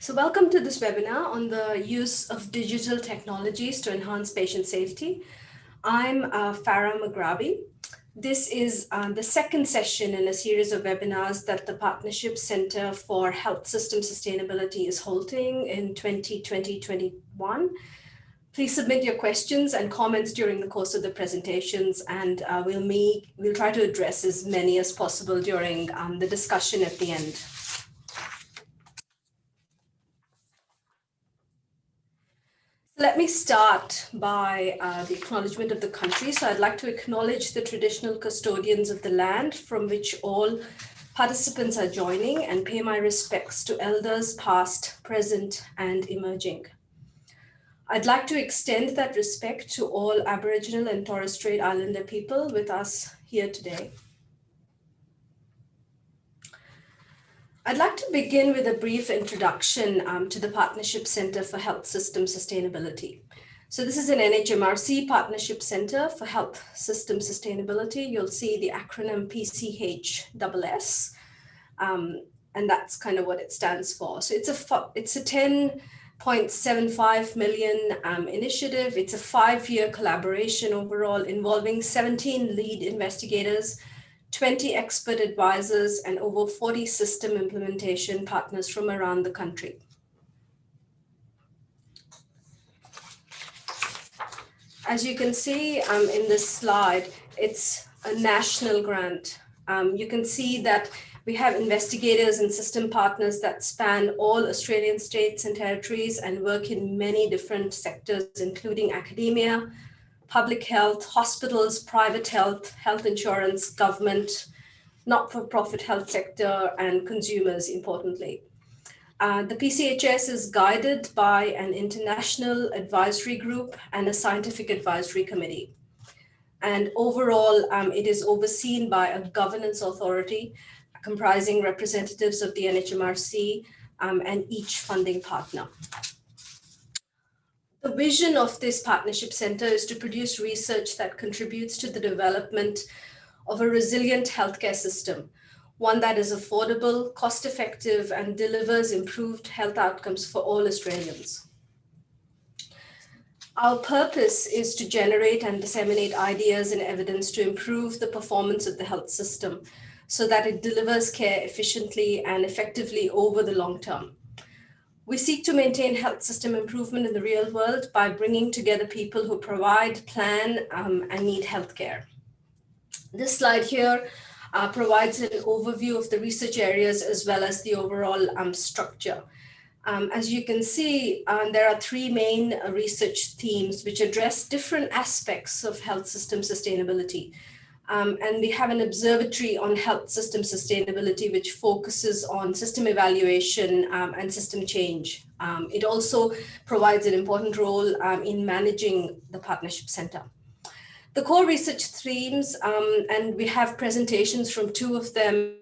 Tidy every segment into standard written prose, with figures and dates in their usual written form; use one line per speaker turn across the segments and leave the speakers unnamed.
So welcome to this webinar on the use of digital technologies to enhance patient safety. I'm Farah Maghrabi. This is the second session in a series of webinars that the Partnership Center for Health System Sustainability is holding in 2020-21. Please submit your questions and comments during the course of the presentations, and we'll try to address as many as possible during the discussion at the end. Let me start by the acknowledgement of the country. So I'd like to acknowledge the traditional custodians of the land from which all participants are joining and pay my respects to elders past, present, and emerging. I'd like to extend that respect to all Aboriginal and Torres Strait Islander people with us here today. I'd like to begin with a brief introduction to the Partnership Center for Health System Sustainability. So this is an NHMRC Partnership Center for Health System Sustainability. You'll see the acronym PCHSS, and that's kind of what it stands for. So it's a 10.75 million initiative. It's a 5-year collaboration overall involving 17 lead investigators, 20 expert advisors, and over 40 system implementation partners from around the country. As you can see in this slide, it's a national grant. You can see that we have investigators and system partners that span all Australian states and territories and work in many different sectors, including academia, public health, hospitals, private health, health insurance, government, not-for-profit health sector, and consumers, importantly. The PCHS is guided by an international advisory group and a scientific advisory committee. And overall, it is overseen by a governance authority comprising representatives of the NHMRC and each funding partner. The vision of this partnership center is to produce research that contributes to the development of a resilient healthcare system, one that is affordable, cost-effective, and delivers improved health outcomes for all Australians. Our purpose is to generate and disseminate ideas and evidence to improve the performance of the health system so that it delivers care efficiently and effectively over the long term. We seek to maintain health system improvement in the real world by bringing together people who provide, plan, and need healthcare. This slide here provides an overview of the research areas as well as the overall structure. As you can see, there are 3 main research themes which address different aspects of health system sustainability. And we have an observatory on health system sustainability, which focuses on system evaluation and system change. It also provides an important role in managing the Partnership Center. The core research themes, and we have presentations from 2 of them,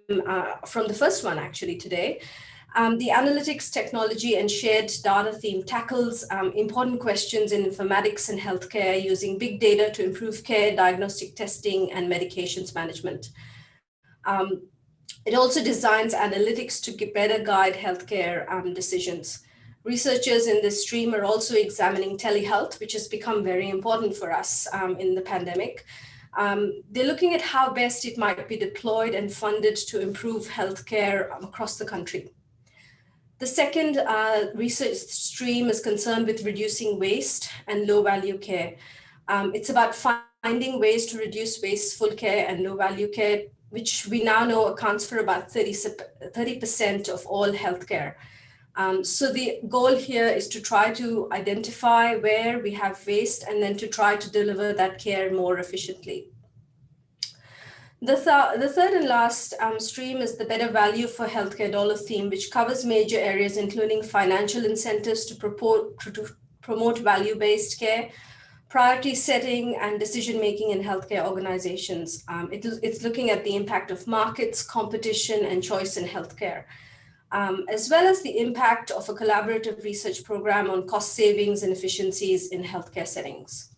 from the first one actually today. The analytics, technology, and shared data theme tackles important questions in informatics and healthcare using big data to improve care, diagnostic testing, and medications management. It also designs analytics to better guide healthcare decisions. Researchers in this stream are also examining telehealth, which has become very important for us in the pandemic. They're looking at how best it might be deployed and funded to improve healthcare across the country. The second research stream is concerned with reducing waste and low-value care. It's about finding ways to reduce wasteful care and low-value care, which we now know accounts for about 30% of all healthcare. So the goal here is to try to identify where we have waste and then to try to deliver that care more efficiently. The third and last stream is the better value for healthcare dollar theme, which covers major areas, including financial incentives to promote value-based care, priority setting, and decision-making in healthcare organizations. It's looking at the impact of markets, competition, and choice in healthcare, as well as the impact of a collaborative research program on cost savings and efficiencies in healthcare settings.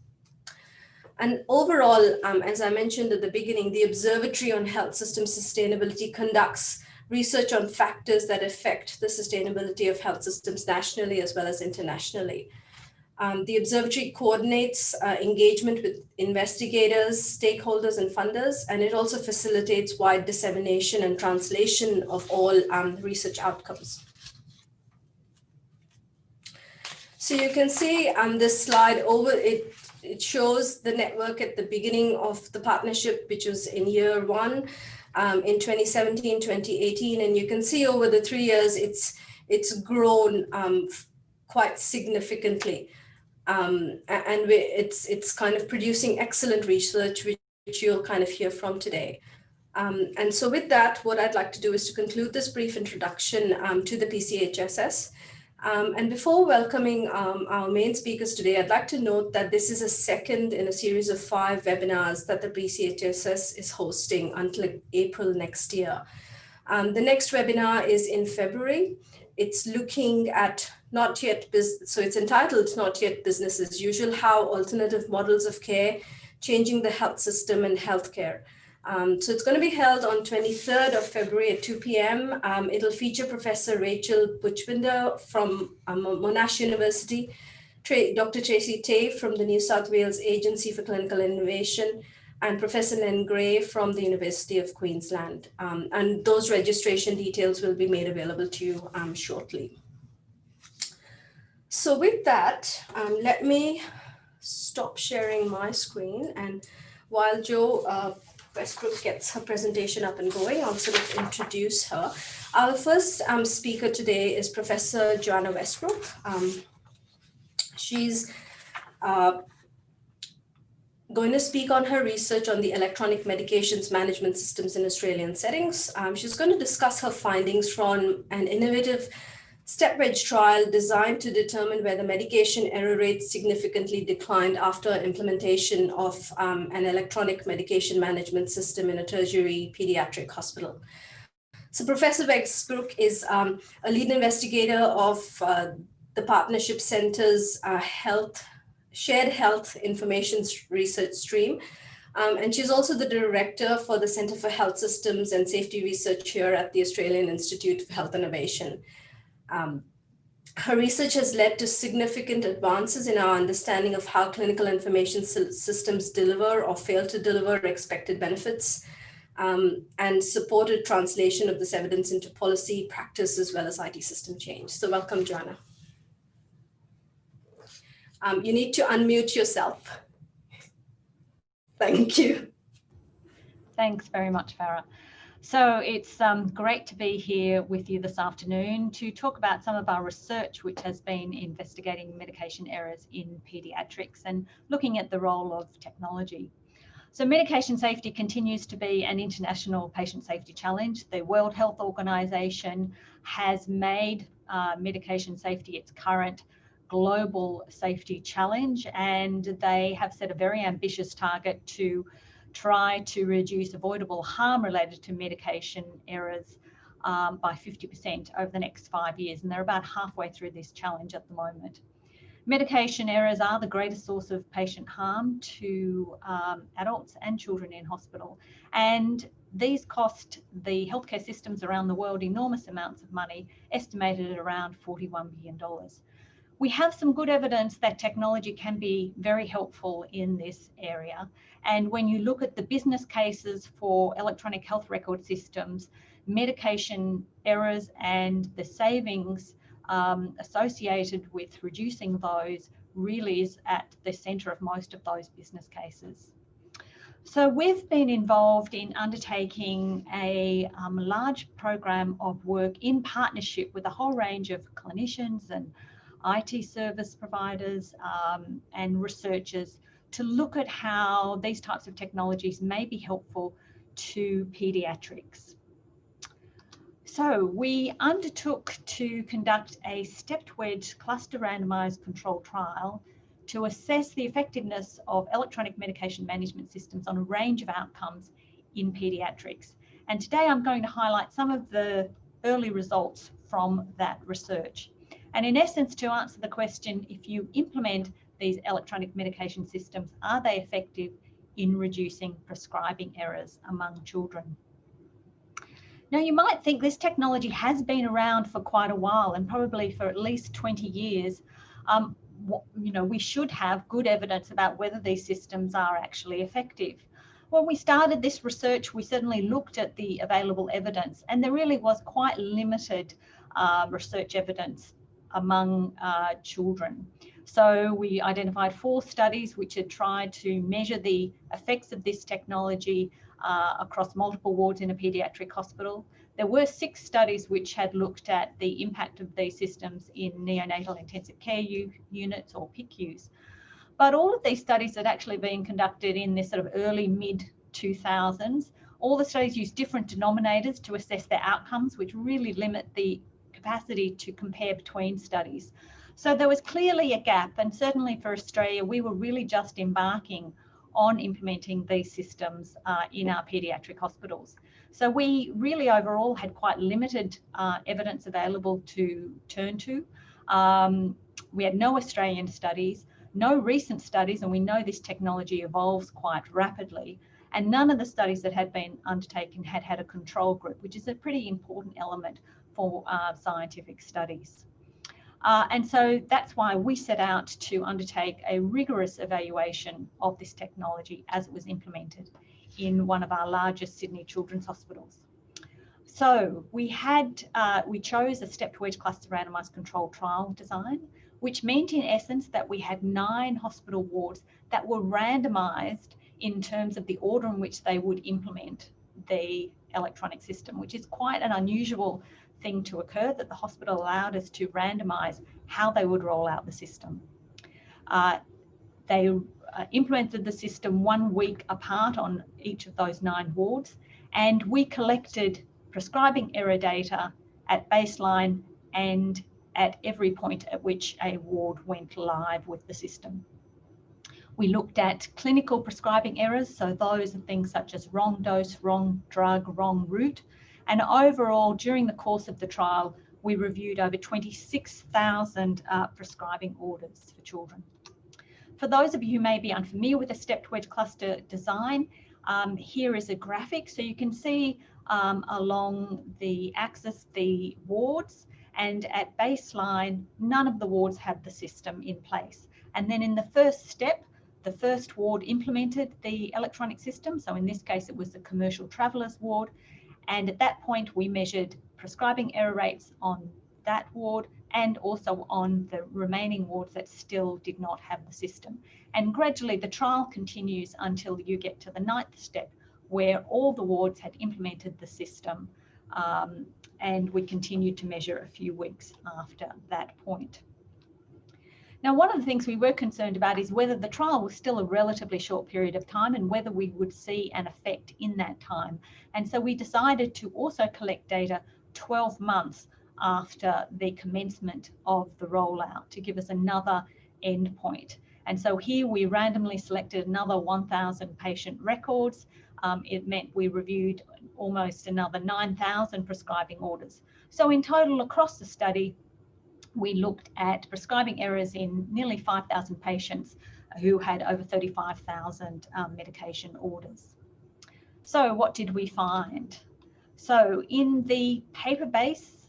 And overall, as I mentioned at the beginning, the Observatory on Health System Sustainability conducts research on factors that affect the sustainability of health systems nationally as well as internationally. The observatory coordinates engagement with investigators, stakeholders, and funders, and it also facilitates wide dissemination and translation of all research outcomes. So you can see this slide it shows the network at the beginning of the partnership, which was in year one, in 2017, 2018, and you can see over the 3 years it's grown quite significantly. And it's kind of producing excellent research, which you'll kind of hear from today. And so with that, what I'd like to do is to conclude this brief introduction to the PCHSS. And before welcoming our main speakers today, I'd like to note that this is a second in a series of 5 webinars that the PCHSS is hosting until April next year. The next webinar is in February. It's looking at so it's entitled Not Yet Business as Usual, How Alternative Models of Care Changing the Health System and Healthcare. So it's going to be held on 23rd of February at 2 p.m. It'll feature Professor Rachel Puchbinder from Monash University, Dr. Tracy Tay from the New South Wales Agency for Clinical Innovation, and Professor Len Gray from the University of Queensland. And those registration details will be made available to you shortly. So with that, let me stop sharing my screen, and while Jo Westbrook gets her presentation up and going, I'll sort of introduce her. Our first speaker today is Professor Johanna Westbrook. She's going to speak on her research on the electronic medications management systems in Australian settings. She's going to discuss her findings from an innovative stepped-wedge trial designed to determine whether medication error rates significantly declined after implementation of an electronic medication management system in a tertiary pediatric hospital. So Professor Westbrook is a lead investigator of the Partnership Centre's Shared Health Information Research Stream. And she's also the director for the Centre for Health Systems and Safety Research here at the Australian Institute for Health Innovation. Her research has led to significant advances in our understanding of how clinical information systems deliver or fail to deliver expected benefits, and supported translation of this evidence into policy, practice, as well as IT system change. So welcome, Johanna. You need to unmute yourself. Thank you.
Thanks very much, Farah. So it's great to be here with you this afternoon to talk about some of our research which has been investigating medication errors in paediatrics and looking at the role of technology. So medication safety continues to be an international patient safety challenge. The World Health Organization has made medication safety its current global safety challenge, and they have set a very ambitious target to try to reduce avoidable harm related to medication errors by 50% over the next 5 years. And they're about halfway through this challenge at the moment. Medication errors are the greatest source of patient harm to adults and children in hospital. And these cost the healthcare systems around the world enormous amounts of money, estimated at around $41 billion. We have some good evidence that technology can be very helpful in this area. And when you look at the business cases for electronic health record systems, medication errors and the savings associated with reducing those really is at the center of most of those business cases. So we've been involved in undertaking a large program of work in partnership with a whole range of clinicians and IT service providers and researchers to look at how these types of technologies may be helpful to paediatrics. So we undertook to conduct a stepped-wedge cluster randomized controlled trial to assess the effectiveness of electronic medication management systems on a range of outcomes in paediatrics. And today I'm going to highlight some of the early results from that research. And in essence, to answer the question, if you implement these electronic medication systems, are they effective in reducing prescribing errors among children? Now, you might think this technology has been around for quite a while, and probably for at least 20 years. We should have good evidence about whether these systems are actually effective. When we started this research, we certainly looked at the available evidence, and there really was quite limited research evidence among children. So we identified 4 studies which had tried to measure the effects of this technology across multiple wards in a paediatric hospital. There were 6 studies which had looked at the impact of these systems in neonatal intensive care units, or PICUs. But all of these studies had actually been conducted in this sort of early mid-2000s. All the studies use different denominators to assess their outcomes, which really limit the capacity to compare between studies. So there was clearly a gap, and certainly for Australia, we were really just embarking on implementing these systems in our paediatric hospitals. So we really overall had quite limited evidence available to turn to. We had no Australian studies, no recent studies, and we know this technology evolves quite rapidly. And none of the studies that had been undertaken had had a control group, which is a pretty important element for scientific studies. And so that's why we set out to undertake a rigorous evaluation of this technology as it was implemented in one of our largest Sydney children's hospitals. So we chose a stepped-wedge cluster randomised controlled trial design, which meant in essence that we had 9 hospital wards that were randomised in terms of the order in which they would implement the electronic system, which is quite an unusual thing to occur, that the hospital allowed us to randomise how they would roll out the system. They implemented the system 1 week apart on each of those 9 wards, and we collected prescribing error data at baseline and at every point at which a ward went live with the system. We looked at clinical prescribing errors, so those are things such as wrong dose, wrong drug, wrong route. And overall, during the course of the trial, we reviewed over 26,000 prescribing orders for children. For those of you who may be unfamiliar with a stepped wedge cluster design, here is a graphic. So you can see along the axis the wards, and at baseline, none of the wards had the system in place. And then in the first step, the first ward implemented the electronic system. So in this case, it was the commercial travellers ward. And at that point, we measured prescribing error rates on that ward and also on the remaining wards that still did not have the system. And gradually, the trial continues until you get to the 9th step, where all the wards had implemented the system, and we continued to measure a few weeks after that point. Now, one of the things we were concerned about is whether the trial was still a relatively short period of time and whether we would see an effect in that time. And so we decided to also collect data 12 months after the commencement of the rollout to give us another endpoint. And so here we randomly selected another 1,000 patient records. It meant we reviewed almost another 9,000 prescribing orders. So in total across the study, we looked at prescribing errors in nearly 5,000 patients who had over 35,000 medication orders. So what did we find? So in the paper base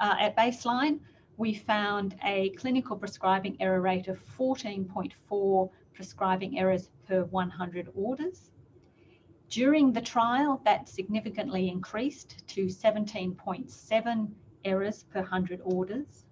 at baseline, we found a clinical prescribing error rate of 14.4 prescribing errors per 100 orders. During the trial, that significantly increased to 17.7 errors per 100 orders.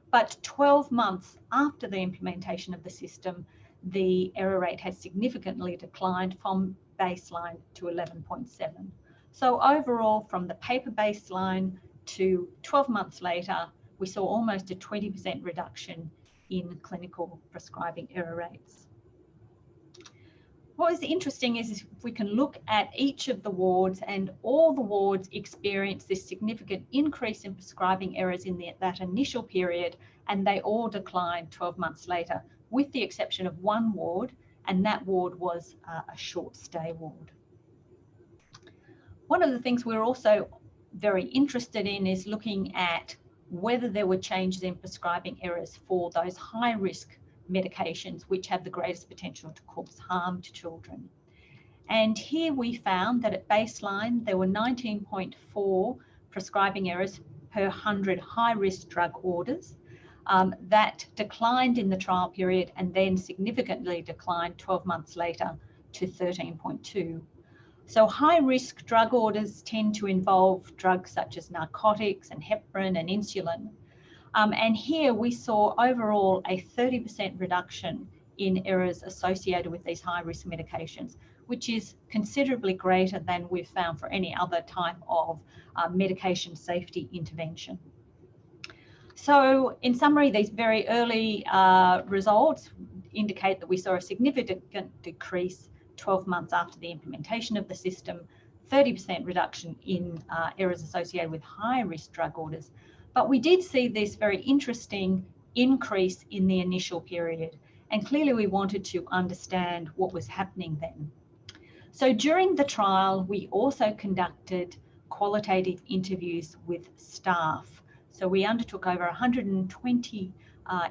But 12 months after the implementation of the system, the error rate has significantly declined from baseline to 11.7. So overall, from the paper baseline to 12 months later, we saw almost a 20% reduction in clinical prescribing error rates. What is interesting is if we can look at each of the wards, and all the wards experienced this significant increase in prescribing errors in that initial period, and they all declined 12 months later, with the exception of 1 ward, and that ward was a short stay ward. One of the things we're also very interested in is looking at whether there were changes in prescribing errors for those high risk medications which have the greatest potential to cause harm to children. And here we found that at baseline, there were 19.4 prescribing errors per 100 high-risk drug orders. That declined in the trial period and then significantly declined 12 months later to 13.2. So high-risk drug orders tend to involve drugs such as narcotics and heparin and insulin. And here we saw overall a 30% reduction in errors associated with these high-risk medications, which is considerably greater than we've found for any other type of medication safety intervention. So in summary, these very early results indicate that we saw a significant decrease 12 months after the implementation of the system, 30% reduction in errors associated with high-risk drug orders. But we did see this very interesting increase in the initial period, and clearly we wanted to understand what was happening then. So during the trial, we also conducted qualitative interviews with staff. So we undertook over 120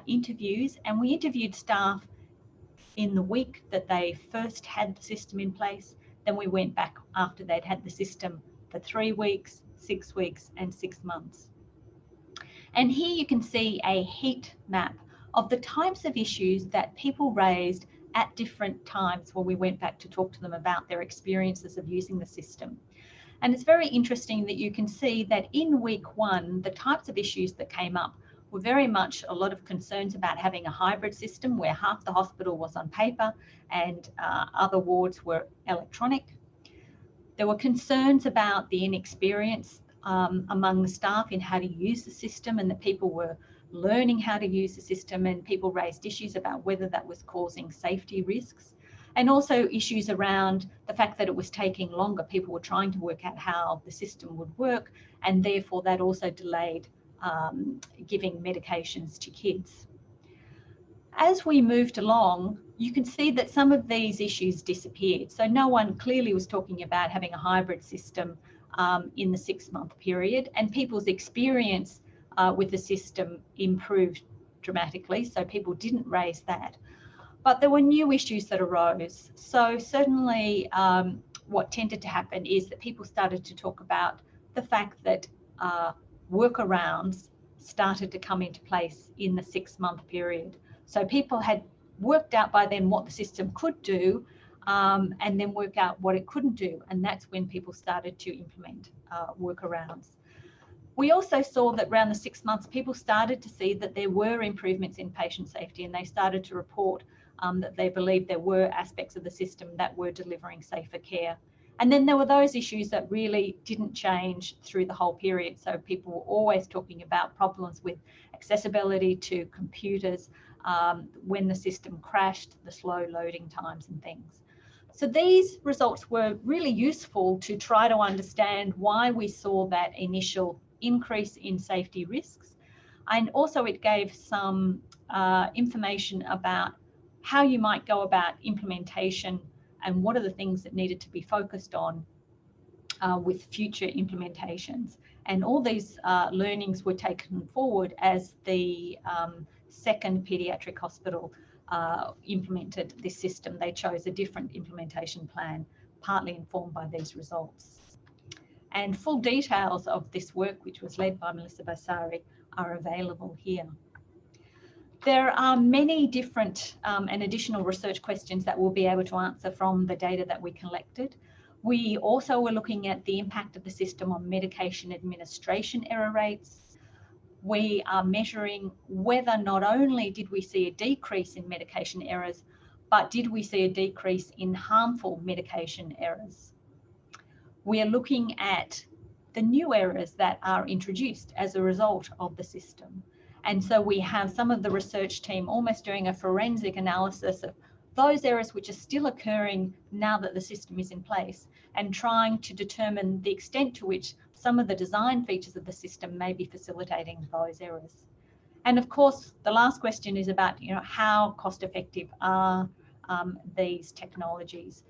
interviews, and we interviewed staff in the week that they first had the system in place. Then we went back after they'd had the system for 3 weeks, 6 weeks, and 6 months. And here you can see a heat map of the types of issues that people raised at different times when we went back to talk to them about their experiences of using the system. And it's very interesting that you can see that in week 1, the types of issues that came up were very much a lot of concerns about having a hybrid system where half the hospital was on paper and other wards were electronic. There were concerns about the inexperience among the staff in how to use the system, and that people were learning how to use the system, and people raised issues about whether that was causing safety risks, and also issues around the fact that it was taking longer. People were trying to work out how the system would work, and therefore that also delayed giving medications to kids. As we moved along, you can see that some of these issues disappeared. So no one clearly was talking about having a hybrid system in the 6-month period, and people's experience with the system improved dramatically, so people didn't raise that. But there were new issues that arose. So certainly what tended to happen is that people started to talk about the fact that workarounds started to come into place in the 6-month period. So people had worked out by then what the system could do, and then work out what it couldn't do. And that's when people started to implement workarounds. We also saw that around the 6 months, people started to see that there were improvements in patient safety, and they started to report that they believed there were aspects of the system that were delivering safer care. And then there were those issues that really didn't change through the whole period. So people were always talking about problems with accessibility to computers, when the system crashed, the slow loading times and things. So these results were really useful to try to understand why we saw that initial increase in safety risks. And also it gave some information about how you might go about implementation and what are the things that needed to be focused on with future implementations. And all these learnings were taken forward as the second paediatric hospital implemented this system. They chose a different implementation plan, partly informed by these results. And full details of this work, which was led by Melissa Basari, are available here. There are many different and additional research questions that we'll be able to answer from the data that we collected. We also were looking at the impact of the system on medication administration error rates. We are measuring whether not only did we see a decrease in medication errors, but did we see a decrease in harmful medication errors. We are looking at the new errors that are introduced as a result of the system. And so we have some of the research team almost doing a forensic analysis of those errors which are still occurring now that the system is in place, and trying to determine the extent to which some of the design features of the system may be facilitating those errors. And of course, the last question is about, how cost effective are these technologies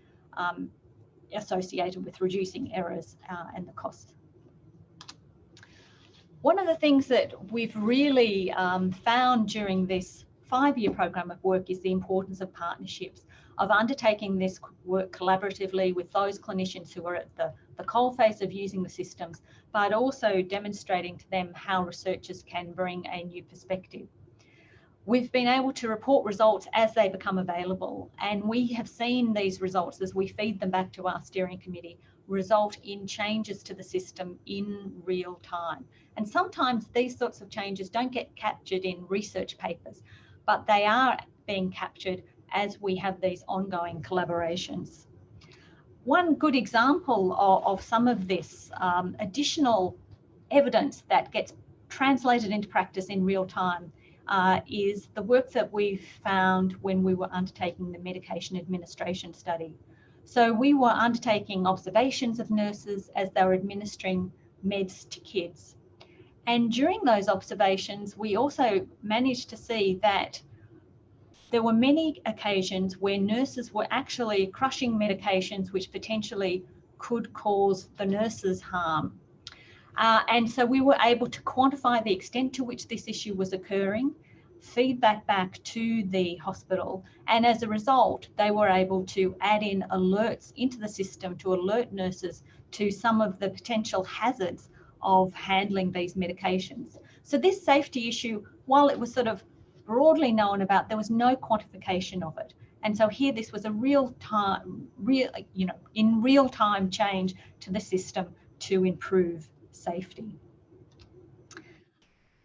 associated with reducing errors and the cost. One of the things that we've really found during this 5-year program of work is the importance of partnerships. of undertaking this work collaboratively with those clinicians who are at the coalface of using the systems, but also demonstrating to them how researchers can bring a new perspective. We've been able to report results as they become available, and we have seen these results as we feed them back to our steering committee result in changes to the system in real time. And sometimes these sorts of changes don't get captured in research papers, but they are being captured as we have these ongoing collaborations. One good example of some of this additional evidence that gets translated into practice in real time is the work that we found when we were undertaking the medication administration study. So we were undertaking observations of nurses as they were administering meds to kids. And during those observations, we also managed to see that there were many occasions where nurses were actually crushing medications which potentially could cause the nurses harm. And so we were able to quantify the extent to which this issue was occurring, feed that back to the hospital, and as a result, they were able to add in alerts into the system to alert nurses to some of the potential hazards of handling these medications. So this safety issue, while it was sort of broadly known about, there was no quantification of it. And so here, this was a in real time change to the system to improve safety.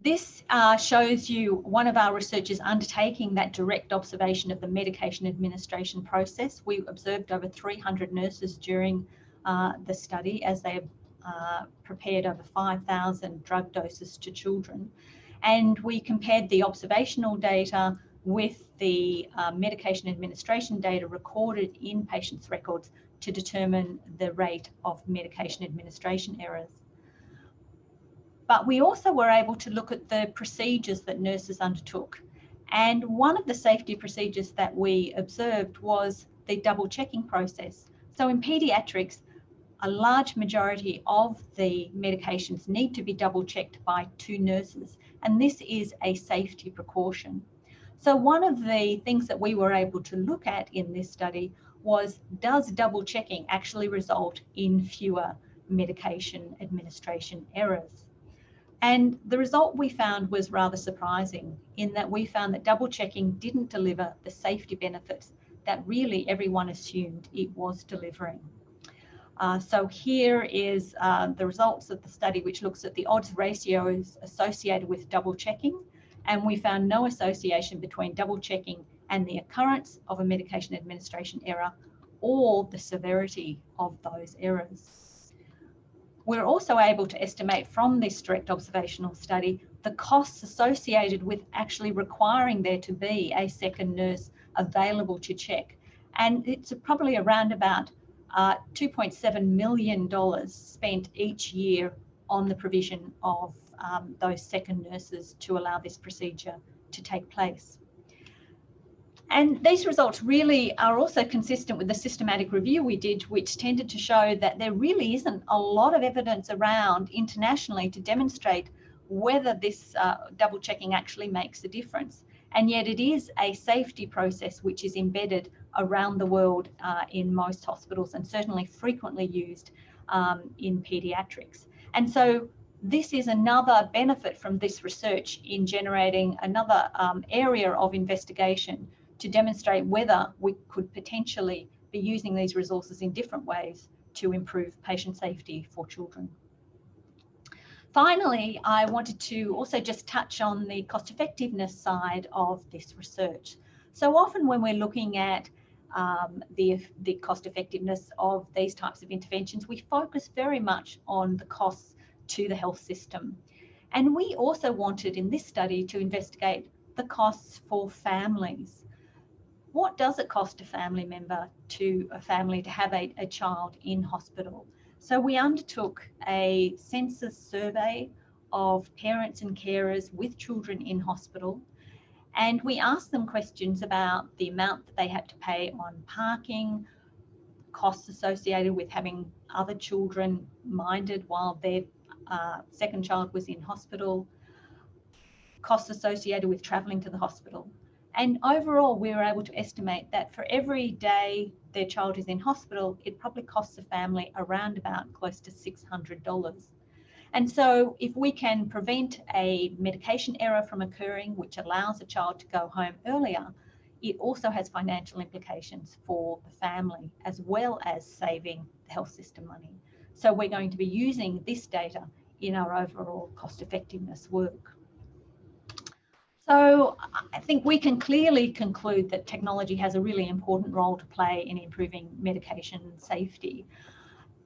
This shows you one of our researchers undertaking that direct observation of the medication administration process. We observed over 300 nurses during the study as they prepared over 5,000 drug doses to children. And we compared the observational data with the medication administration data recorded in patients' records to determine the rate of medication administration errors. But we also were able to look at the procedures that nurses undertook. And one of the safety procedures that we observed was the double checking process. So in paediatrics, a large majority of the medications need to be double checked by 2 nurses. And this is a safety precaution. So one of the things that we were able to look at in this study was, does double checking actually result in fewer medication administration errors? And the result we found was rather surprising, in that we found that double checking didn't deliver the safety benefits that really everyone assumed it was delivering. So here is the results of the study, which looks at the odds ratios associated with double checking. And we found no association between double checking and the occurrence of a medication administration error or the severity of those errors. We're also able to estimate from this direct observational study the costs associated with actually requiring there to be a second nurse available to check. And it's probably around about $2.7 million spent each year on the provision of those second nurses to allow this procedure to take place. And these results really are also consistent with the systematic review we did, which tended to show that there really isn't a lot of evidence around internationally to demonstrate whether this double checking actually makes a difference. And yet it is a safety process which is embedded around the world in most hospitals, and certainly frequently used in paediatrics. And so this is another benefit from this research in generating another area of investigation to demonstrate whether we could potentially be using these resources in different ways to improve patient safety for children. Finally, I wanted to also just touch on the cost effectiveness side of this research. So often when we're looking at the cost effectiveness of these types of interventions, we focus very much on the costs to the health system. And we also wanted in this study to investigate the costs for families. What does it cost a family member to have a child in hospital? So we undertook a census survey of parents and carers with children in hospital, and we asked them questions about the amount that they had to pay on parking, costs associated with having other children minded while their second child was in hospital, costs associated with travelling to the hospital. And overall, we were able to estimate that for every day their child is in hospital, it probably costs the family around about close to $600. And so if we can prevent a medication error from occurring, which allows a child to go home earlier, it also has financial implications for the family, as well as saving the health system money. So we're going to be using this data in our overall cost effectiveness work. So I think we can clearly conclude that technology has a really important role to play in improving medication safety.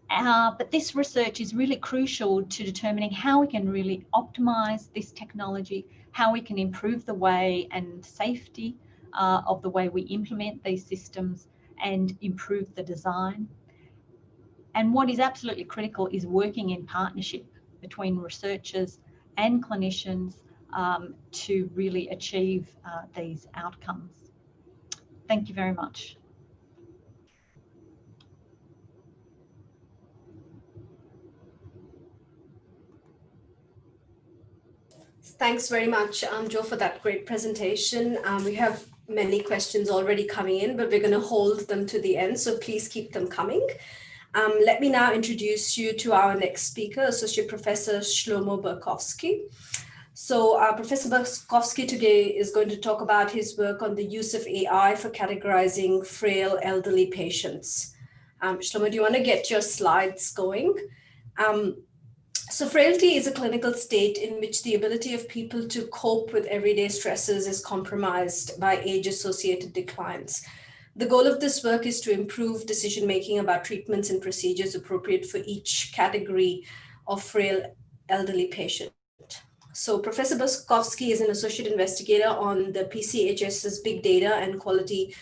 But this research is really crucial to determining how we can really optimize this technology, how we can improve the way and safety of the way we implement these systems and improve the design. And what is absolutely critical is working in partnership between researchers and clinicians to really achieve these outcomes. Thank you very much.
Thanks very much, Joe, for that great presentation. We have many questions already coming in, but we're going to hold them to the end, so please keep them coming. Let me now introduce you to our next speaker, Associate Professor Shlomo Berkovsky. So Professor Berkovsky today is going to talk about his work on the use of AI for categorizing frail elderly patients. Shlomo, do you want to get your slides going? So frailty is a clinical state in which the ability of people to cope with everyday stresses is compromised by age-associated declines. The goal of this work is to improve decision-making about treatments and procedures appropriate for each category of frail elderly patient. So Professor Berkovsky is an associate investigator on the PCHSS Big Data and Quality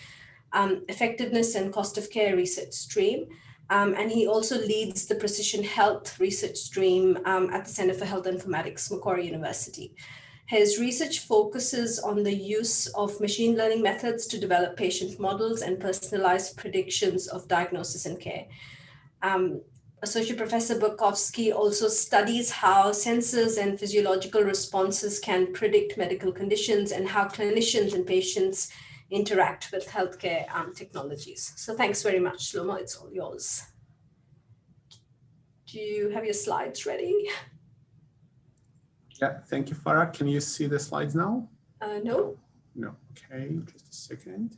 Effectiveness and Cost of Care research stream. And he also leads the Precision Health research stream at the Center for Health Informatics, Macquarie University. His research focuses on the use of machine learning methods to develop patient models and personalized predictions of diagnosis and care. Associate Professor Berkovsky also studies how sensors and physiological responses can predict medical conditions and how clinicians and patients interact with healthcare technologies. So thanks very much, Shlomo, it's all yours. Do you have your slides ready?
Yeah, thank you, Farah. Can you see the slides now?
No.
No, okay, just a second.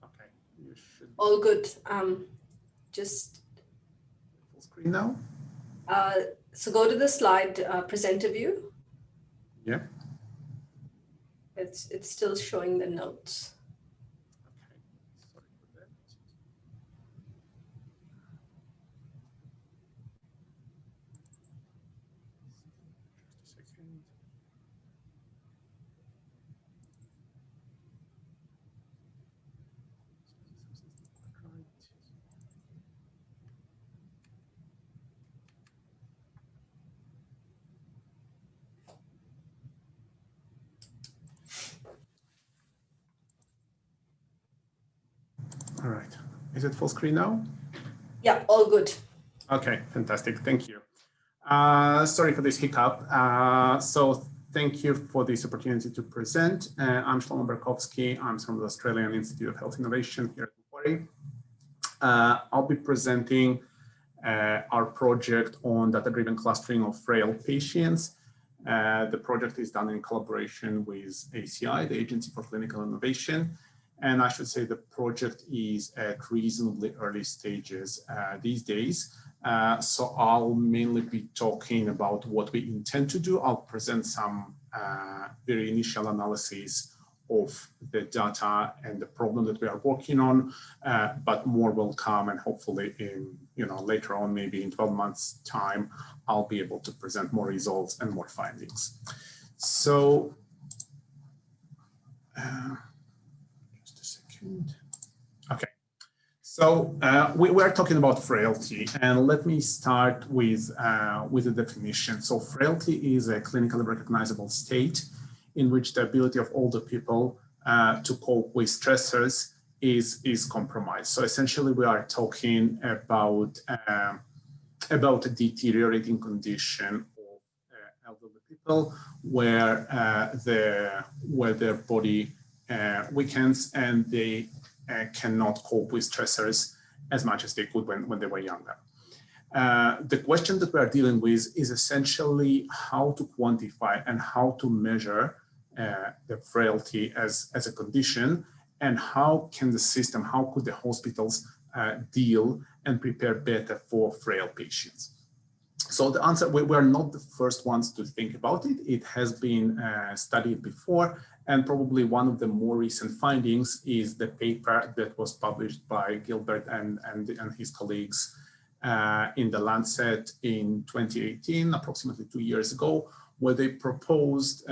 Okay, you should.
All good. Just
Full screen now?
So go to the slide presenter view.
Yeah.
It's still showing the notes.
Okay, sorry for that. Just a second. All right, is it full screen now?
Yeah, all good.
Okay, fantastic, thank you. Sorry for this hiccup. So thank you for this opportunity to present. I'm Shlomo Berkovsky. I'm from the Australian Institute of Health Innovation here at Macquarie. I'll be presenting our project on data-driven clustering of frail patients. The project is done in collaboration with ACI, the Agency for Clinical Innovation. And I should say the project is at reasonably early stages these days. So I'll mainly be talking about what we intend to do. I'll present some very initial analysis of the data and the problem that we are working on, but more will come, and hopefully in later on, maybe in 12 months time, I'll be able to present more results and more findings. So just a second. Okay. So we're talking about frailty, and let me start with the definition. So frailty is a clinically recognizable state in which the ability of older people to cope with stressors is compromised. So essentially, we are talking about a deteriorating condition of elderly people where their body weakens and they cannot cope with stressors as much as they could when they were younger. The question that we are dealing with is essentially how to quantify and how to measure the frailty as a condition, and how can the system, how could the hospitals deal and prepare better for frail patients. So the answer, we're not the first ones to think about it. It has been studied before, and probably one of the more recent findings is the paper that was published by Gilbert and his colleagues in the Lancet in 2018, approximately 2 years ago, where they proposed,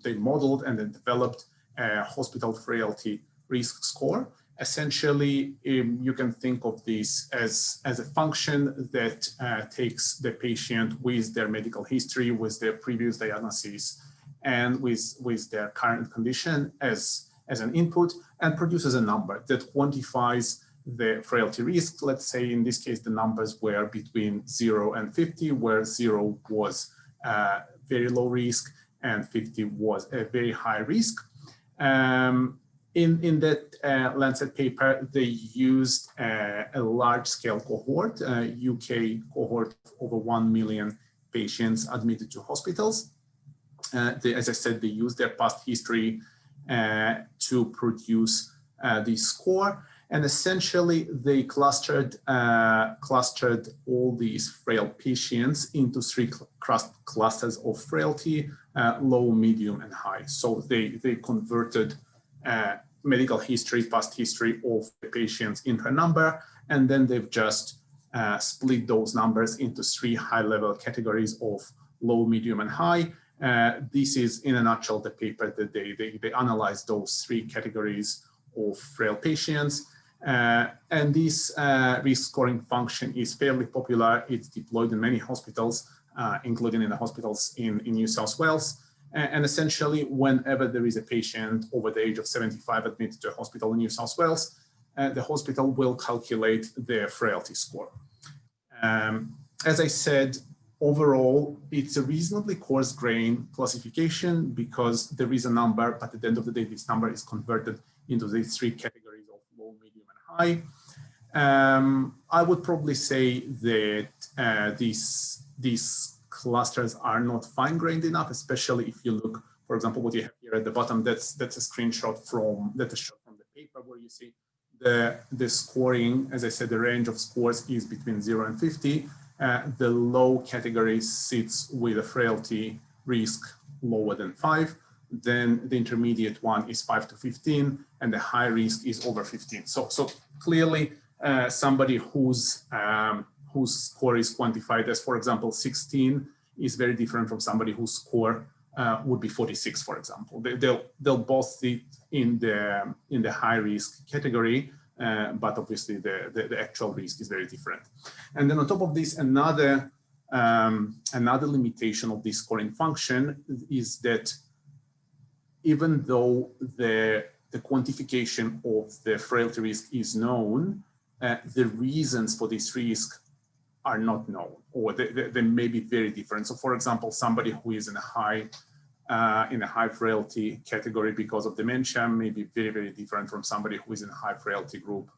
they modeled and then developed a hospital frailty risk score. Essentially, you can think of this as a function that takes the patient with their medical history, with their previous diagnosis, and with their current condition as an input, and produces a number that quantifies the frailty risk. Let's say in this case, the numbers were between 0 and 50, where 0 was very low risk and 50 was a very high risk. In that Lancet paper, they used a large-scale cohort, a UK cohort of over 1 million patients admitted to hospitals. As I said, they used their past history to produce this score. And essentially, they clustered all these frail patients into 3 clusters of frailty, low, medium, and high. So they converted medical history, past history of the patients into a number, and then they've just split those numbers into 3 high-level categories of low, medium, and high. This is, in a nutshell, the paper that they analyzed those 3 categories of frail patients. And this risk scoring function is fairly popular. It's deployed in many hospitals, including in the hospitals in New South Wales. And essentially, whenever there is a patient over the age of 75 admitted to a hospital in New South Wales, the hospital will calculate their frailty score. As I said, overall, it's a reasonably coarse-grained classification because there is a number, but at the end of the day, this number is converted into these 3 categories of low, medium, and high. I would probably say that these clusters are not fine-grained enough, especially if you look, for example, what you have here at the bottom. That's a screenshot from the paper where you see the scoring. As I said, the range of scores is between 0 and 50. The low category sits with a frailty risk lower than 5. Then the intermediate one is 5 to 15, and the high risk is over 15. So clearly, somebody whose score is quantified as, for example, 16 is very different from somebody whose score would be 46, for example. They'll both sit in the high risk category, but obviously the actual risk is very different. And then on top of this, another limitation of this scoring function is that even though the quantification of the frailty risk is known, the reasons for this risk are not known, or they may be very different. So, for example, somebody who is in a high frailty category because of dementia may be very, very different from somebody who is in a high frailty group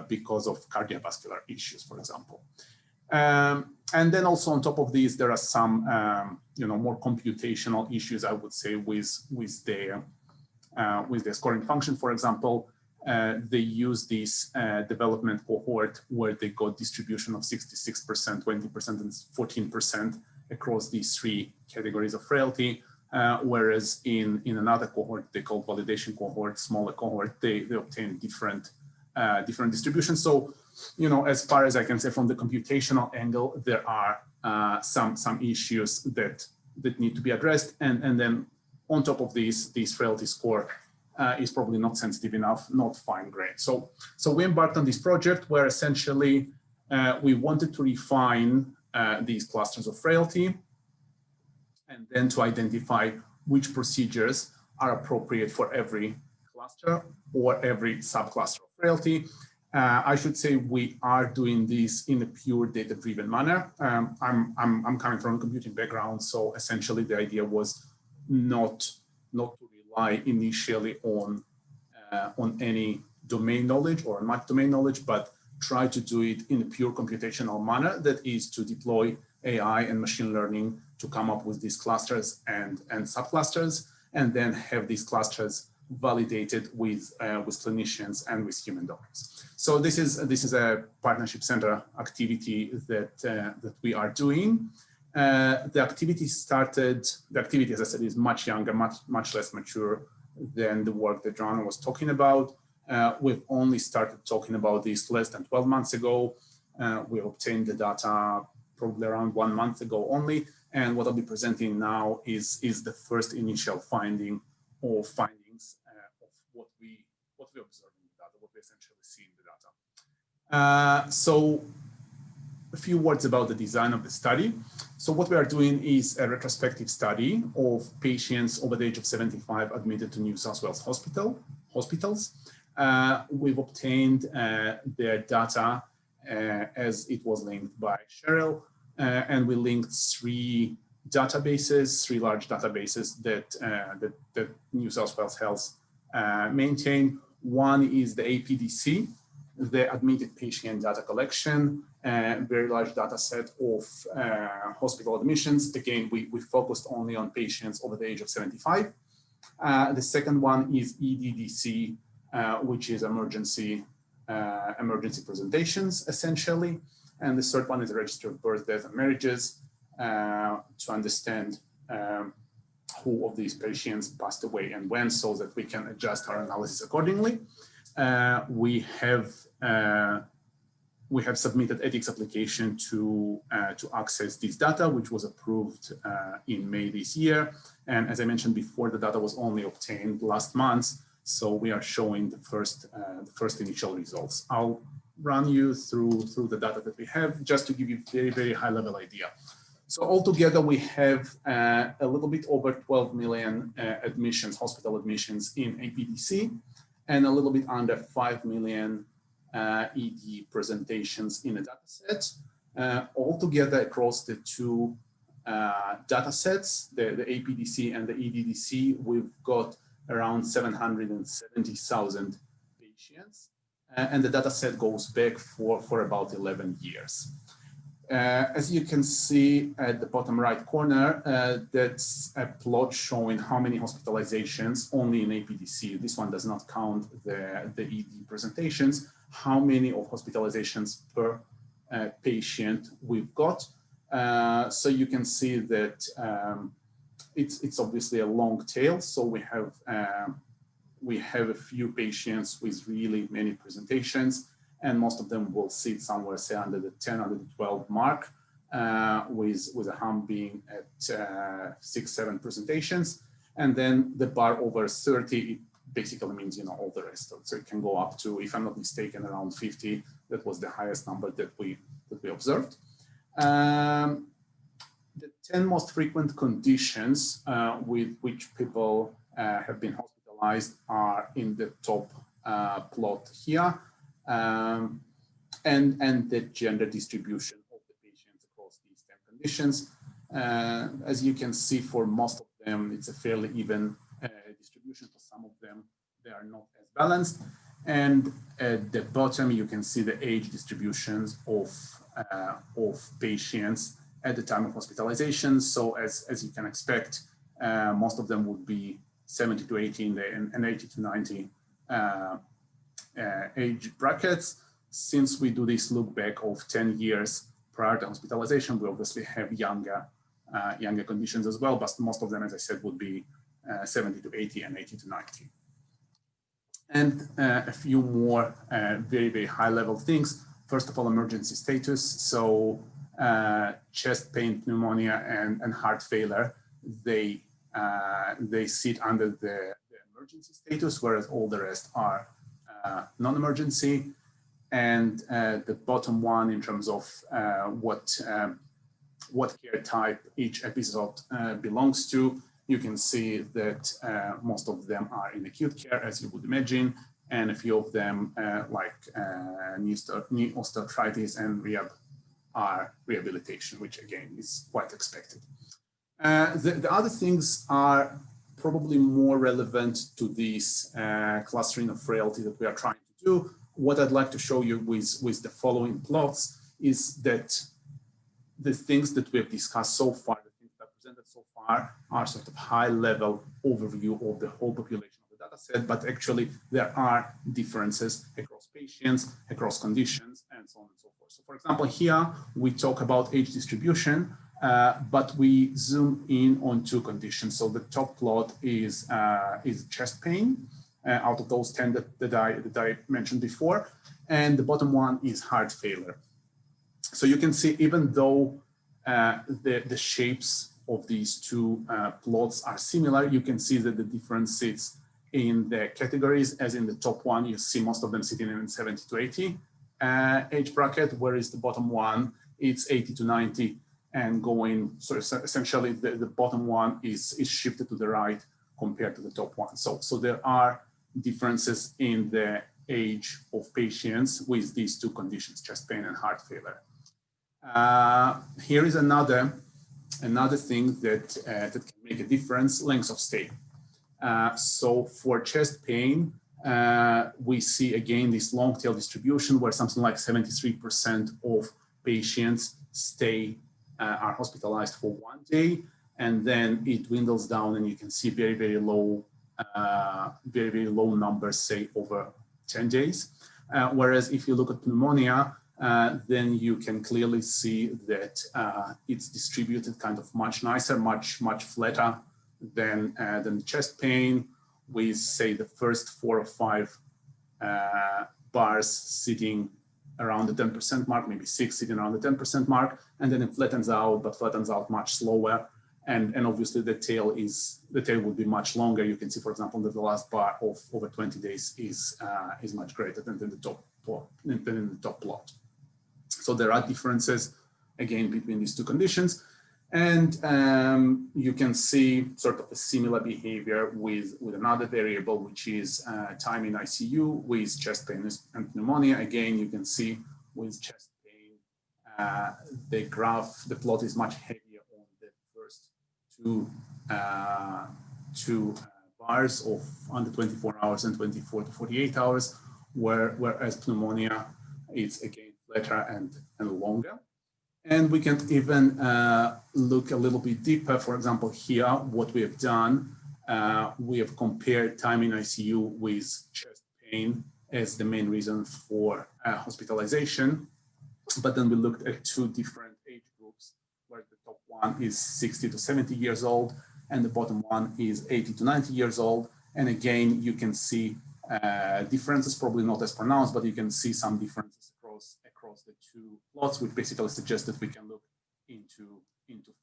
because of cardiovascular issues, for example. And then also on top of these, there are some more computational issues, I would say, with the scoring function. For example, they use this development cohort where they got distribution of 66%, 20%, and 14% across these 3 categories of frailty. Whereas in another cohort, they call validation cohort, smaller cohort, they obtain different distributions. So, as far as I can say from the computational angle, there are some issues that need to be addressed. And then on top of this frailty score is probably not sensitive enough, not fine-grained. So we embarked on this project where essentially we wanted to refine these clusters of frailty and then to identify which procedures are appropriate for every cluster or every subcluster of frailty. I should say we are doing this in a pure data-driven manner. I'm coming from a computing background, so essentially the idea was not to rely initially on any domain knowledge or much domain knowledge, but try to do it in a pure computational manner, that is to deploy AI and machine learning to come up with these clusters and subclusters, and then have these clusters validated with clinicians and with human doctors. So this is a partnership center activity that we are doing. The activity, as I said, is much younger, much less mature than the work that Johanna was talking about. We've only started talking about this less than 12 months ago. We obtained the data probably around 1 month ago only. And what I'll be presenting now is the first initial findings of what we observe in the data, what we essentially see in the data. So a few words about the design of the study. So what we are doing is a retrospective study of patients over the age of 75 admitted to New South Wales hospitals. We've obtained their data as it was linked by Cheryl, and we linked three large databases that New South Wales Health maintain. One is the APDC, the Admitted Patient Data Collection, a very large data set of hospital admissions. Again, we focused only on patients over the age of 75. The second one is EDDC, which is emergency presentations, essentially. And the third one is the Register of Birth, Death, and Marriages, to understand who of these patients passed away and when, so that we can adjust our analysis accordingly. We have submitted ethics application to access this data, which was approved in May this year. And as I mentioned before, the data was only obtained last month, so we are showing the first initial results. I'll run you through the data that we have, just to give you a very, very high level idea. So altogether, we have a little bit over 12 million hospital admissions in APDC, and a little bit under 5 million ED presentations in a data set. Altogether across the two data sets, the APDC and the EDDC, we've got around 770,000 patients. And the data set goes back for about 11 years. As you can see at the bottom right corner, that's a plot showing how many hospitalizations only in APDC. This one does not count the ED presentations, how many of hospitalizations per patient we've got. So you can see that it's obviously a long tail. So we have a few patients with really many presentations, and most of them will sit somewhere, say, under the 10, under the 12 mark, with a hum being at 6, 7 presentations. And then the bar over 30, it basically means, all the rest. So it can go up to, if I'm not mistaken, around 50. That was the highest number that we observed. The 10 most frequent conditions with which people have been hospitalized are in the top plot here, and the gender distribution of the patients across these 10 conditions. As you can see, for most of them, it's a fairly even distribution. For some of them, they are not as balanced. And at the bottom, you can see the age distributions of patients at the time of hospitalization. So as you can expect, most of them would be 70 to 80 and 80 to 90 age brackets. Since we do this look back of 10 years prior to hospitalization, we obviously have younger conditions as well, but most of them, as I said, would be 70 to 80 and 80 to 90. And a few more very, very high level things. First of all, emergency status. So chest pain, pneumonia, and heart failure, they sit under the emergency status, whereas all the rest are non-emergency. And the bottom one, in terms of what care type each episode belongs to, you can see that most of them are in acute care, as you would imagine, and a few of them, like knee osteoarthritis and rehab, are rehabilitation, which again is quite expected. The other things are probably more relevant to this clustering of frailty that we are trying to do. What I'd like to show you with the following plots is that the things that we have discussed so far, the things that are presented so far, are sort of high-level overview of the whole population of the data set, but actually there are differences across patients, across conditions, and so on and so forth. So for example, here we talk about age distribution, but we zoom in on two conditions. So the top plot is chest pain, out of those 10 that I mentioned before, and the bottom one is heart failure. So you can see, even though the shapes of these two plots are similar, you can see that the difference sits in the categories. As in the top one, you see most of them sitting in 70 to 80 age bracket, whereas the bottom one, it's 80 to 90 and going, so essentially the bottom one is shifted to the right compared to the top one. So there are differences in the age of patients with these two conditions, chest pain and heart failure. Here is another thing that can make a difference: length of stay. So for chest pain, we see again this long tail distribution where something like 73% of patients are hospitalized for 1 day, and then it dwindles down, and you can see very, very low numbers, say over 10 days. Whereas if you look at pneumonia, then you can clearly see that it's distributed kind of much nicer, much flatter than chest pain, with say the first 4 or 5 bars sitting around the 10% mark, maybe 6 sitting around the 10% mark, and then it flattens out, but flattens out much slower. And obviously the tail would be much longer. You can see, for example, that the last bar of over 20 days is much greater than the top plot. So there are differences again between these two conditions, and you can see sort of a similar behavior with another variable, which is time in ICU with chest pain and pneumonia. Again, you can see with chest pain, the plot is much heavier on the first two bars of under 24 hours and 24 to 48 hours, whereas pneumonia, it's again flatter and longer. And we can even look a little bit deeper. For example, here, what we have done, we have compared time in ICU with chest pain as the main reason for hospitalization. But then we looked at 2 different age groups, where the top one is 60 to 70 years old, and the bottom one is 80 to 90 years old. And again, you can see differences, probably not as pronounced, but you can see some differences across the 2 plots, which basically suggests that we can look into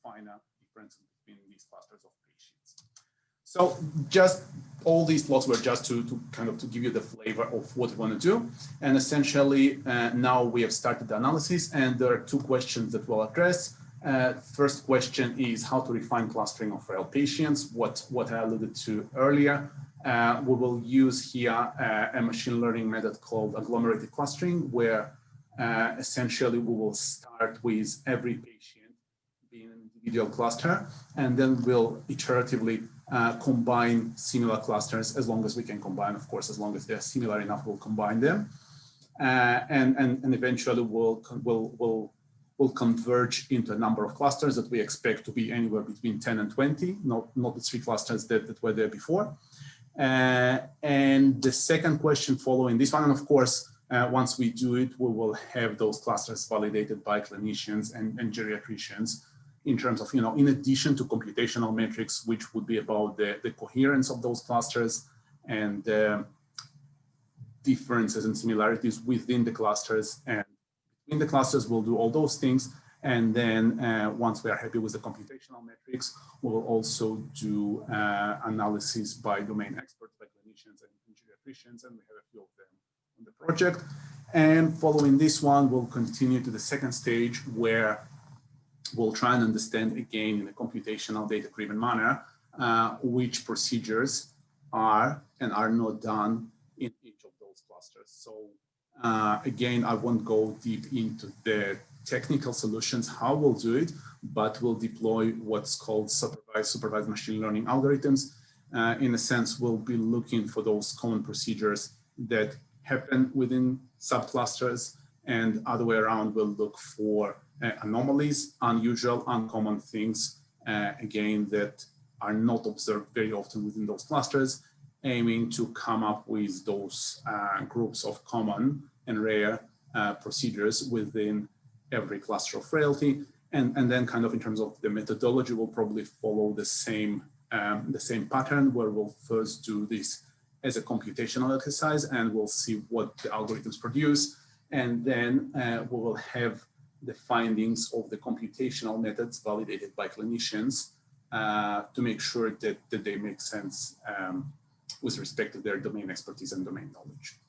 finer differences between these clusters of patients. So just all these plots were just to give you the flavor of what we want to do. And essentially now we have started the analysis, and there are 2 questions that we'll address. First question is how to refine clustering of frail patients, what I alluded to earlier. We will use here a machine learning method called agglomerative clustering, where essentially we will start with every patient being an individual cluster, and then we'll iteratively combine similar clusters as long as we can combine. Of course, as long as they're similar enough, we'll combine them, and eventually we'll converge into a number of clusters that we expect to be anywhere between 10 and 20, not the 3 clusters that were there before. And the second question following this one, and of course, once we do it, we will have those clusters validated by clinicians and geriatricians in terms of, in addition to computational metrics, which would be about the coherence of those clusters and differences and similarities within the clusters. And between the clusters, we'll do all those things. And then once we are happy with the computational metrics, we will also do analysis by domain experts, by clinicians and geriatricians, and we have a few of them on the project. And following this one, we'll continue to the second stage, where we'll try and understand again in a computational data-driven manner which procedures are and are not done in each of those clusters. So again, I won't go deep into the technical solutions, how we'll do it, but we'll deploy what's called supervised machine learning algorithms. In a sense, we'll be looking for those common procedures that happen within subclusters, and other way around, we'll look for anomalies, unusual, uncommon things, again, that are not observed very often within those clusters, aiming to come up with those groups of common and rare procedures within every cluster of frailty. And then kind of in terms of the methodology, we'll probably follow the same pattern, where we'll first do this as a computational exercise, and we'll see what the algorithms produce. And then we will have the findings of the computational methods validated by clinicians to make sure that they make sense with respect to their domain expertise and domain knowledge.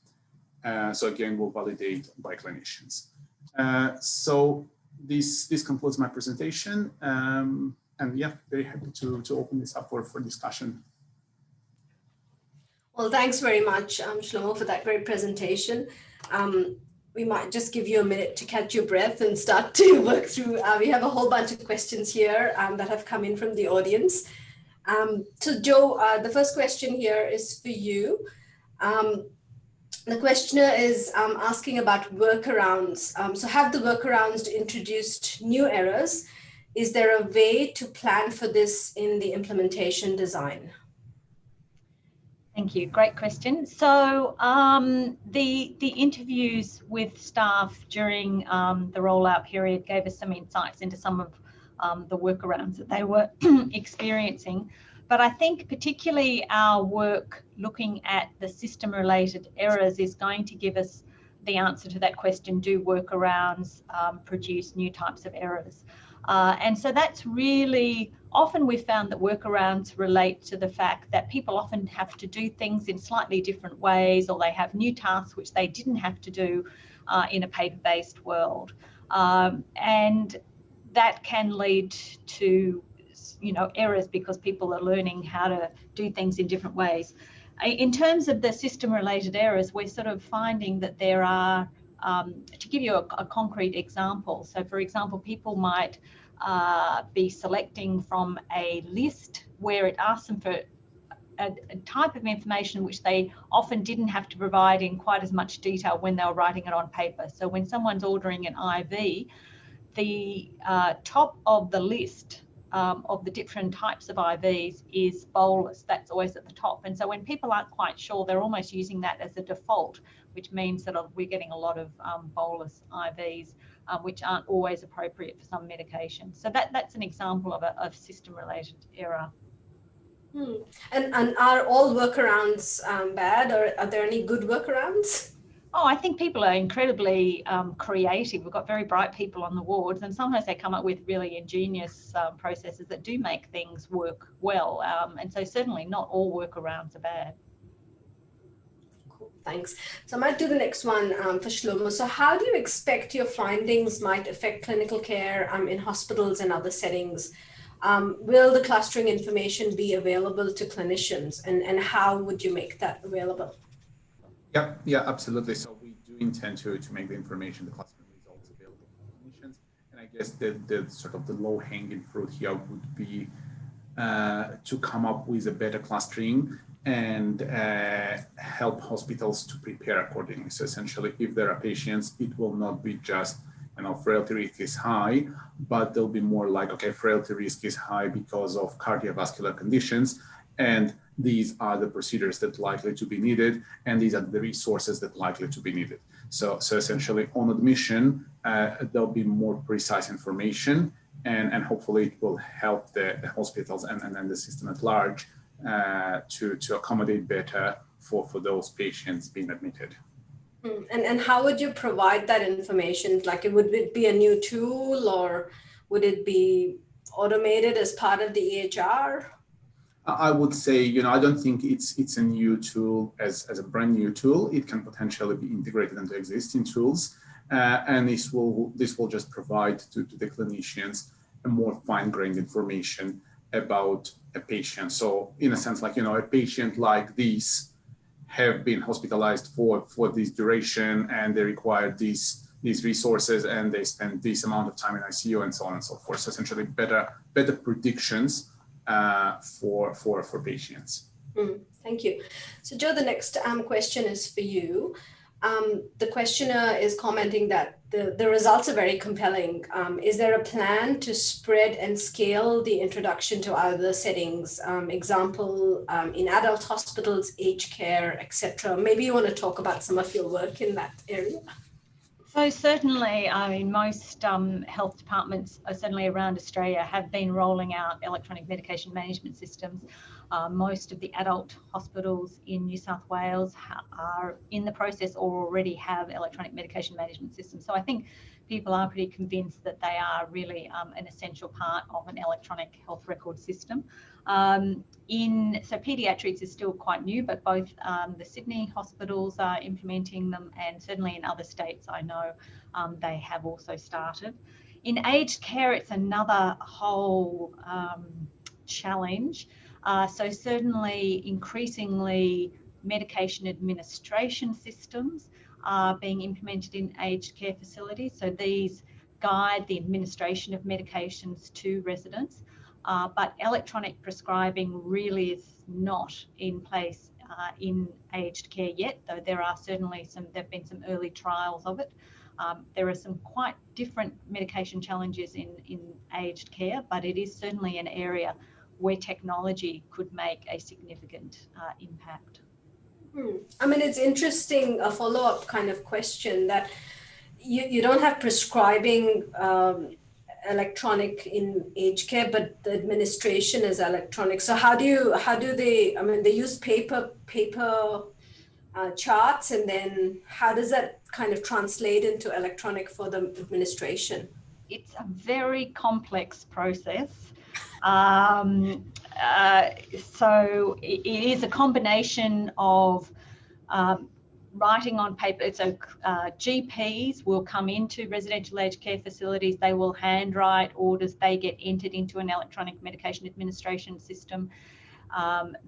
So again, we'll validate by clinicians. So this concludes my presentation. And yeah, very happy to open this up for discussion.
Well, thanks very much, Shlomo, for that great presentation. We might just give you a minute to catch your breath and start to work through. We have a whole bunch of questions here that have come in from the audience. So Joe, the first question here is for you. The questioner is asking about workarounds. So have the workarounds introduced new errors? Is there a way to plan for this in the implementation design?
Thank you. Great question. So the interviews with staff during the rollout period gave us some insights into some of the workarounds that they were experiencing. But I think particularly our work looking at the system-related errors is going to give us the answer to that question: do workarounds produce new types of errors? And so that's really, often we've found that workarounds relate to the fact that people often have to do things in slightly different ways, or they have new tasks which they didn't have to do in a paper-based world. And that can lead to, you know, errors because people are learning how to do things in different ways. In terms of the system-related errors, we're sort of finding that there are, to give you a concrete example, so for example, people might be selecting from a list where it asks them for a type of information which they often didn't have to provide in quite as much detail when they were writing it on paper. So when someone's ordering an IV, the top of the list of the different types of IVs is bolus. That's always at the top. And so when people aren't quite sure, they're almost using that as a default, which means that we're getting a lot of bolus IVs, which aren't always appropriate for some medications. So that's an example of a system-related error.
And are all workarounds bad, or are there any good workarounds?
Oh, I think people are incredibly creative. We've got very bright people on the wards, and sometimes they come up with really ingenious processes that do make things work well. And so certainly not all workarounds are bad.
Cool, thanks. So I might do the next one for Shlomo. So how do you expect your findings might affect clinical care in hospitals and other settings? Will the clustering information be available to clinicians, and how would you make that available?
Yeah, absolutely. So we do intend to make the information, the clustering results available to clinicians. And I guess the sort of the low-hanging fruit here would be to come up with a better clustering and help hospitals to prepare accordingly. So essentially, if there are patients, it will not be just, you know, frailty risk is high, but there'll be more like, okay, frailty risk is high because of cardiovascular conditions, and these are the procedures that are likely to be needed, and these are the resources that are likely to be needed. So essentially, on admission, there'll be more precise information, and hopefully it will help the hospitals and then the system at large to accommodate better for those patients being admitted.
And how would you provide that information? Like, would it be a new tool, or would it be automated as part of the EHR?
I would say, you know, I don't think it's a new tool as a brand new tool. It can potentially be integrated into existing tools, and this will just provide to the clinicians a more fine-grained information about a patient. So in a sense, like, a patient like these have been hospitalized for this duration, and they require these resources, and they spend this amount of time in ICU and so on and so forth. So essentially better predictions for patients.
Thank you. So Joe, the next question is for you. The questioner is commenting that the results are very compelling. Is there a plan to spread and scale the introduction to other settings? Example, in adult hospitals, aged care, etc. Maybe you want to talk about some of your work in that area.
So certainly, I mean, most health departments, certainly around Australia, have been rolling out electronic medication management systems. Most of the adult hospitals in New South Wales are in the process or already have electronic medication management systems. So I think people are pretty convinced that they are really an essential part of an electronic health record system. So paediatrics is still quite new, but both the Sydney hospitals are implementing them, and certainly in other states I know they have also started. In aged care, it's another whole challenge. So certainly increasingly medication administration systems are being implemented in aged care facilities. So these guide the administration of medications to residents. But electronic prescribing really is not in place in aged care yet, though there are certainly there've been some early trials of it. There are some quite different medication challenges in aged care, but it is certainly an area where technology could make a significant impact.
I mean, it's interesting, a follow-up kind of question, that you don't have prescribing electronic in aged care, but the administration is electronic. So how do they, I mean, they use paper charts, and then how does that kind of translate into electronic for the administration?
It's a very complex process. So it is a combination of writing on paper. So GPs will come into residential aged care facilities, they will handwrite orders, they get entered into an electronic medication administration system.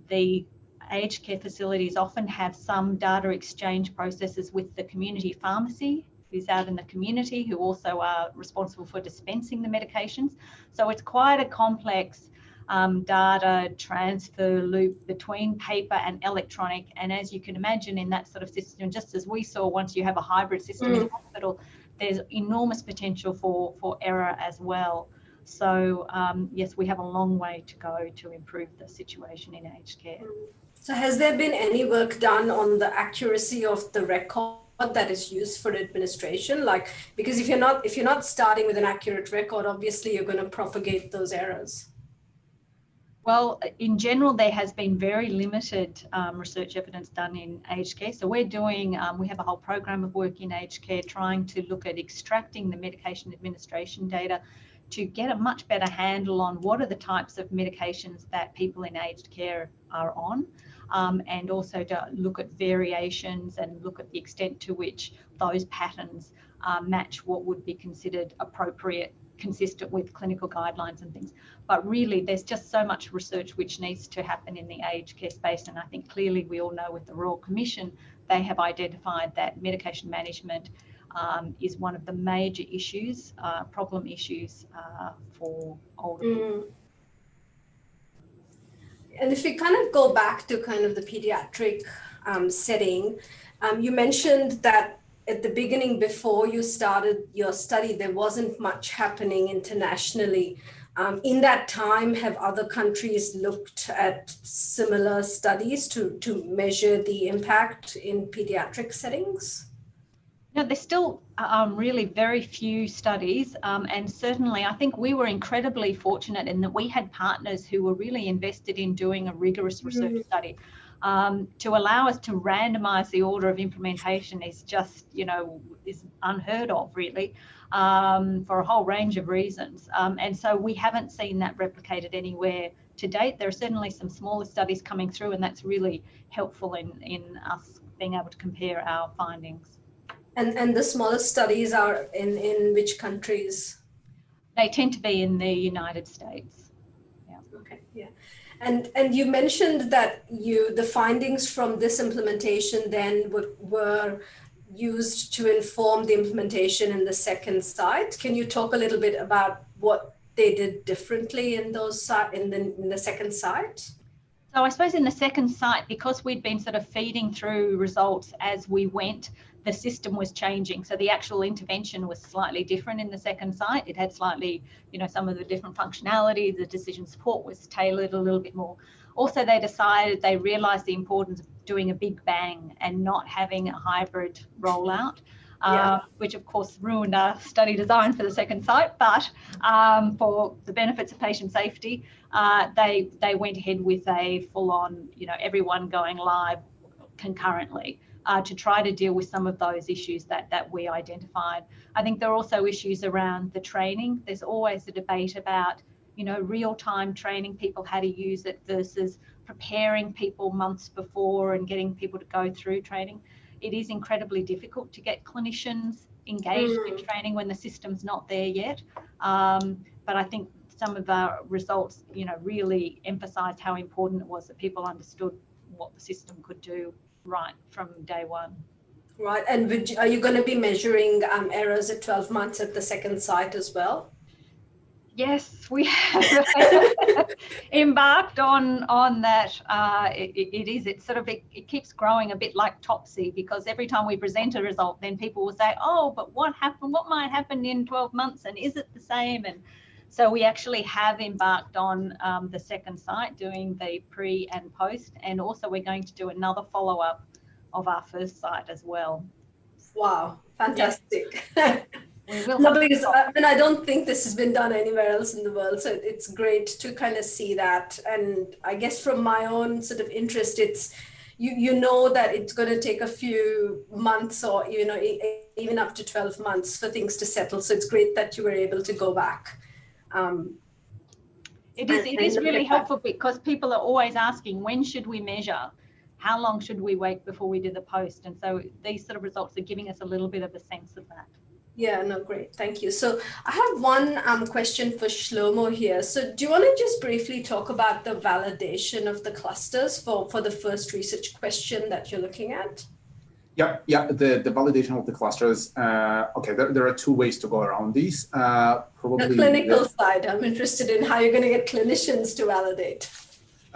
The aged care facilities often have some data exchange processes with the community pharmacy who's out in the community, who also are responsible for dispensing the medications. So it's quite a complex data transfer loop between paper and electronic. And as you can imagine, in that sort of system, just as we saw, once you have a hybrid system in the hospital, there's enormous potential for error as well. So yes, we have a long way to go to improve the situation in aged care.
So has there been any work done on the accuracy of the record that is used for administration? Like, because if you're not starting with an accurate record, obviously you're going to propagate those errors.
Well, in general, there has been very limited research evidence done in aged care. So we're doing, we have a whole program of work in aged care trying to look at extracting the medication administration data to get a much better handle on what are the types of medications that people in aged care are on, and also to look at variations and look at the extent to which those patterns match what would be considered appropriate, consistent with clinical guidelines and things. But really, there's just so much research which needs to happen in the aged care space. And I think clearly we all know with the Royal Commission, they have identified that medication management is one of the major issues, problem issues for older people.
And if we kind of go back to kind of the pediatric setting, you mentioned that at the beginning, before you started your study, there wasn't much happening internationally. In that time, have other countries looked at similar studies to measure the impact in pediatric settings?
No, there's still really very few studies, and certainly I think we were incredibly fortunate in that we had partners who were really invested in doing a rigorous research study. To allow us to randomize the order of implementation is just, is unheard of really, for a whole range of reasons. And so we haven't seen that replicated anywhere to date. There are certainly some smaller studies coming through, and that's really helpful in us being able to compare our findings.
And the smaller studies are in which countries?
They tend to be in the United States.
Okay, yeah. And you mentioned that the findings from this implementation then were used to inform the implementation in the second site. Can you talk a little bit about what they did differently in the second site?
So I suppose in the second site, because we'd been sort of feeding through results as we went, the system was changing. So the actual intervention was slightly different in the second site. It had slightly, some of the different functionality, the decision support was tailored a little bit more. Also, they realized the importance of doing a big bang and not having a hybrid rollout. Which of course ruined our study design for the second site, but for the benefits of patient safety, they went ahead with a full-on, everyone going live concurrently to try to deal with some of those issues that we identified. I think there are also issues around the training. There's always a debate about, real-time training people how to use it versus preparing people months before and getting people to go through training. It is incredibly difficult to get clinicians engaged in training when the system's not there yet. But I think some of our results, really emphasised how important it was that people understood what the system could do right from day one.
Right. And are you going to be measuring errors at 12 months at the second site as well?
Yes, we have embarked on that. It keeps growing a bit like Topsy, because every time we present a result, then people will say, oh, but what happened? What might happen in 12 months? And is it the same? And so we actually have embarked on the second site, doing the pre and post. And also we're going to do another follow-up of our first site as well.
Wow, fantastic.
Yes.
No, because I don't think this has been done anywhere else in the world. So it's great to kind of see that. And I guess from my own sort of interest, it's, you know that it's going to take a few months or, even up to 12 months for things to settle. So it's great that you were able to go back.
It is really helpful, because people are always asking, when should we measure? How long should we wait before we do the post? And so these sort of results are giving us a little bit of a sense of that.
Yeah, no, great. Thank you. So I have one question for Shlomo here. So do you want to just briefly talk about the validation of the clusters for the first research question that you're looking at?
Yeah. The validation of the clusters. Okay, there are two ways to go around these. Probably
the clinical side. I'm interested in how you're going to get clinicians to validate.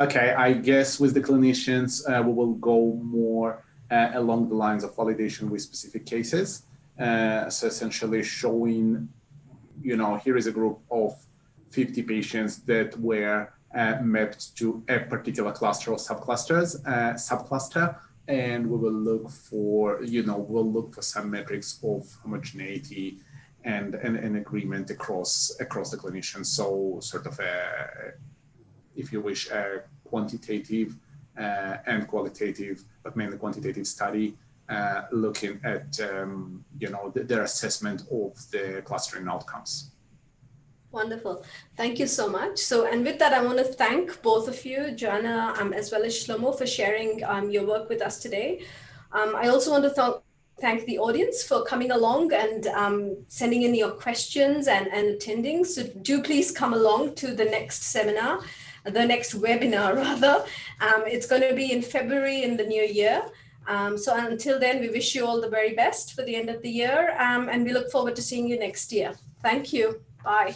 Okay, I guess with the clinicians, we will go more along the lines of validation with specific cases. So essentially showing, here is a group of 50 patients that were mapped to a particular cluster or subcluster, and we will look for, some metrics of homogeneity and agreement across the clinicians. So sort of if you wish, a quantitative and qualitative, but mainly quantitative study, looking at their assessment of the clustering outcomes.
Wonderful. Thank you so much. So, and with that, I want to thank both of you, Johanna, as well as Shlomo, for sharing your work with us today. I also want to thank the audience for coming along and sending in your questions and attending. So do please come along to the next webinar rather. It's going to be in February in the new year. So until then, we wish you all the very best for the end of the year, and we look forward to seeing you next year. Thank you. Bye.